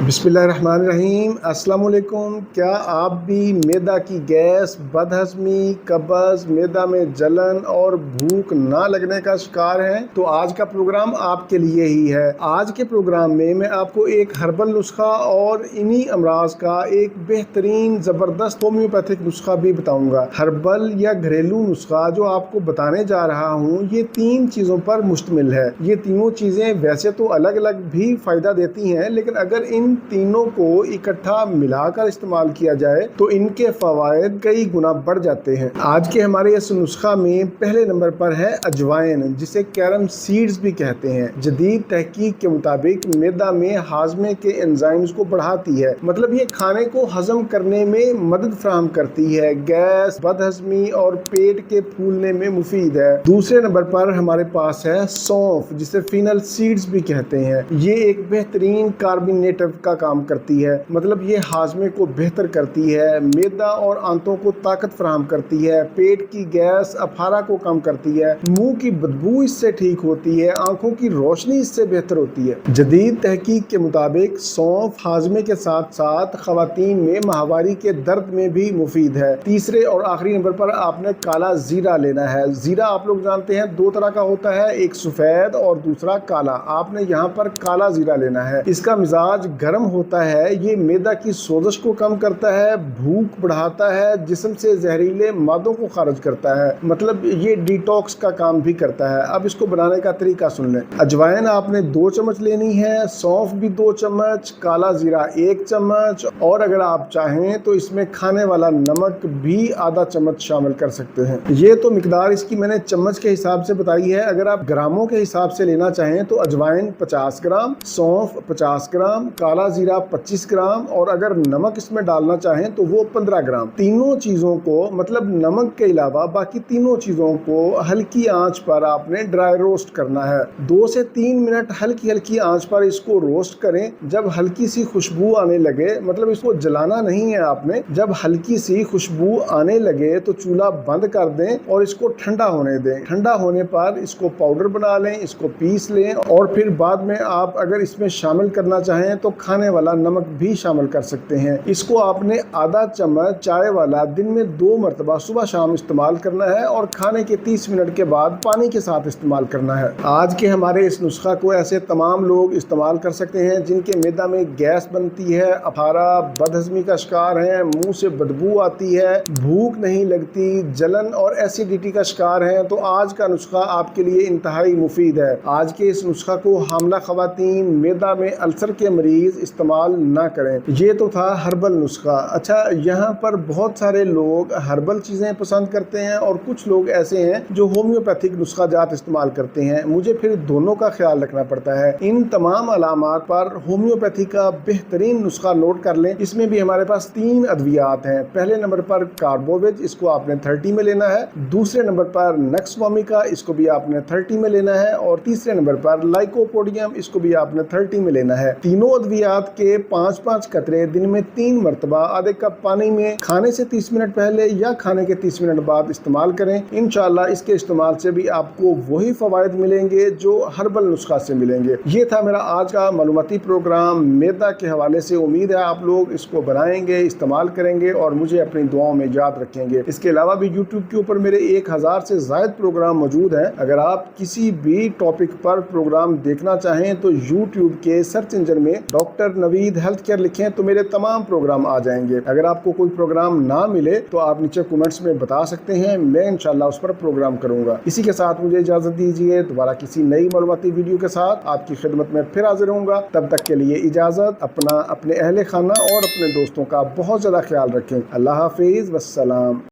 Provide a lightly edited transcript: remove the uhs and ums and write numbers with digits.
बिस्मिल्लाहिर्रहमानिर्रहीम। अस्सलाम वालेकुम। क्या आप भी मैदा की गैस, बदहज़मी, कब्ज़, मैदा में जलन और भूख ना लगने का शिकार हैं? तो आज का प्रोग्राम आपके लिए ही है। आज के प्रोग्राम में मैं आपको एक हर्बल नुस्खा और इन्हीं अमराज का एक बेहतरीन ज़बरदस्त होम्योपैथिक नुस्खा भी बताऊंगा। हर्बल या घरेलू नुस्खा जो आपको बताने जा रहा हूँ, ये 3 चीज़ों पर मुश्तमिल है। ये तीनों चीज़ें वैसे तो अलग अलग भी फ़ायदा देती हैं, लेकिन अगर इन तीनों को इकट्ठा मिलाकर इस्तेमाल किया जाए तो इनके फ़वाइद कई गुना बढ़ जाते हैं। आज के हमारे इस नुस्खा में पहले नंबर पर है अजवाइन, जिसे कैरम सीड्स भी कहते हैं। जदीद तहकीक के मुताबिक मैदा में हाजमे के एंजाइम्स को बढ़ाती है, मतलब ये खाने को हजम करने में मदद फराहम करती है। गैस, बदहजमी और पेट के फूलने में मुफीद है। दूसरे नंबर पर हमारे पास है सौंफ, जिसे फिनल सीड्स भी कहते हैं। ये एक बेहतरीन कार्बोनेटिव का काम करती है, मतलब ये हाजमे को बेहतर करती है, मैदा और आंतों को ताकत फराहम करती है, पेट की गैस अफारा को कम करती है, मुंह की बदबू इससे ठीक होती है, आंखों की रोशनी इससे बेहतर होती है। जदीद तहकीक के मुताबिक सौंफ हाजमे के साथ साथ खवातीन में माहवारी के दर्द में भी मुफीद है। तीसरे और आखिरी नंबर पर आपने काला जीरा लेना है। जीरा आप लोग जानते हैं 2 तरह का होता है, एक सफ़ेद और दूसरा काला। आपने यहाँ पर काला जीरा लेना है। इसका मिजाज गर्म होता है, ये मैदा की सोजश को कम करता है, भूख बढ़ाता है, जिस्म से जहरीले मादों को खारिज करता है, मतलब ये डिटॉक्स का काम भी करता है। अब इसको बनाने का तरीका सुन लें। अजवाइन आपने 2 चम्मच लेनी है, सौंफ भी 2 चम्मच, काला जीरा 1 चम्मच, और अगर आप चाहें तो इसमें खाने वाला नमक भी आधा चम्मच शामिल कर सकते हैं। ये तो मिकदार इसकी मैंने चम्मच के हिसाब से बताई है। अगर आप ग्रामों के हिसाब से लेना चाहें तो अजवाइन 50 ग्राम, सौंफ 50 ग्राम, काला जीरा 25 ग्राम, और अगर नमक इसमें डालना चाहें तो वो 15 ग्राम। तीनों चीज़ों को, मतलब नमक के अलावा बाकी तीनों चीज़ों को हल्की आंच पर आपने ड्राई रोस्ट करना है। 2 से 3 मिनट हल्की हल्की आंच पर इसको रोस्ट करें। जब हल्की सी खुशबू आने लगे, मतलब इसको जलाना नहीं है आपने, जब हल्की सी खुशबू आने लगे तो चूल्हा बंद कर दें और इसको ठंडा होने दें। ठंडा होने पर इसको पाउडर बना लें, इसको पीस लें, और फिर बाद में आप अगर इसमें शामिल करना चाहें तो खाने वाला नमक भी शामिल कर सकते हैं। इसको आपने आधा चम्मच चाय वाला दिन में 2 मरतबा सुबह शाम इस्तेमाल करना है, और खाने के 30 मिनट के बाद पानी के साथ इस्तेमाल करना है। आज के हमारे इस नुस्खा को ऐसे तमाम लोग इस्तेमाल कर सकते हैं जिनके मैदा में गैस बनती है, अफारा, बदहजमी का शिकार है, मुंह से बदबू आती है, भूख नहीं लगती, जलन और एसिडिटी का शिकार है। तो आज का नुस्खा आपके लिए इंतहाई मुफीद है। आज के इस नुस्खा को हामला खवातीन, मैदा में अल्सर के मरीज इस्तेमाल ना करें। ये तो था हर्बल नुस्खा। अच्छा, यहाँ पर बहुत सारे लोग हर्बल चीज़ें पसंद करते हैं और कुछ लोग ऐसे हैं जो होम्योपैथिक नुस्खा जात इस्तेमाल करते हैं। मुझे फिर दोनों का ख्याल रखना पड़ता है। इन तमाम अलामात पर होम्योपैथी का बेहतरीन नुस्खा नोट कर लें। इसमें भी हमारे पास 3 अद्वियात हैं। पहले नंबर पर कार्बोवेज, इसको आपने 30 में लेना है। दूसरे नंबर पर नक्स वोमिका, इसको भी आपने 30 में लेना है। और तीसरे नंबर पर लाइकोपोडियम, इसको भी आपने 30 में लेना है। तीनों अद्वियात के 5-5 कतरे दिन में 3 मरतबा आधे कप पानी में खाने से 30 मिनट पहले या खाने के 30 मिनट बाद इस्तेमाल करें। इंशाल्लाह इसके इस्तेमाल से भी आपको वही फवायद मिलेंगे जो हर्बल नुस्खा से मिलेंगे। ये था मेरा आज का मालूमाती प्रोग्राम मैदा के हवाले से। उम्मीद है आप लोग इसको बनाएंगे, इस्तेमाल करेंगे और मुझे अपनी दुआओं में याद रखेंगे। इसके अलावा भी यूट्यूब के ऊपर मेरे 1000 से ज़ायद प्रोग्राम मौजूद हैं। अगर आप किसी भी टॉपिक पर प्रोग्राम देखना चाहें तो यूट्यूब के सर्च इंजन में डॉक्टर नवीद हेल्थ केयर लिखें तो मेरे तमाम प्रोग्राम आ जाएंगे। अगर आपको कोई प्रोग्राम ना मिले तो आप नीचे कमेंट्स में बता सकते हैं, मैं इंशाल्लाह उस पर प्रोग्राम करूंगा। इसी के साथ मुझे इजाजत दीजिए। दोबारा किसी नई मालूमाती वीडियो के साथ आपकी खिदमत में फिर हाजिर होऊंगा। तब तक के लिए इजाजत। अपना, अपने अहले खाना और अपने दोस्तों का बहुत ज्यादा ख्याल रखें। अल्लाह हाफिज, वस्सलाम।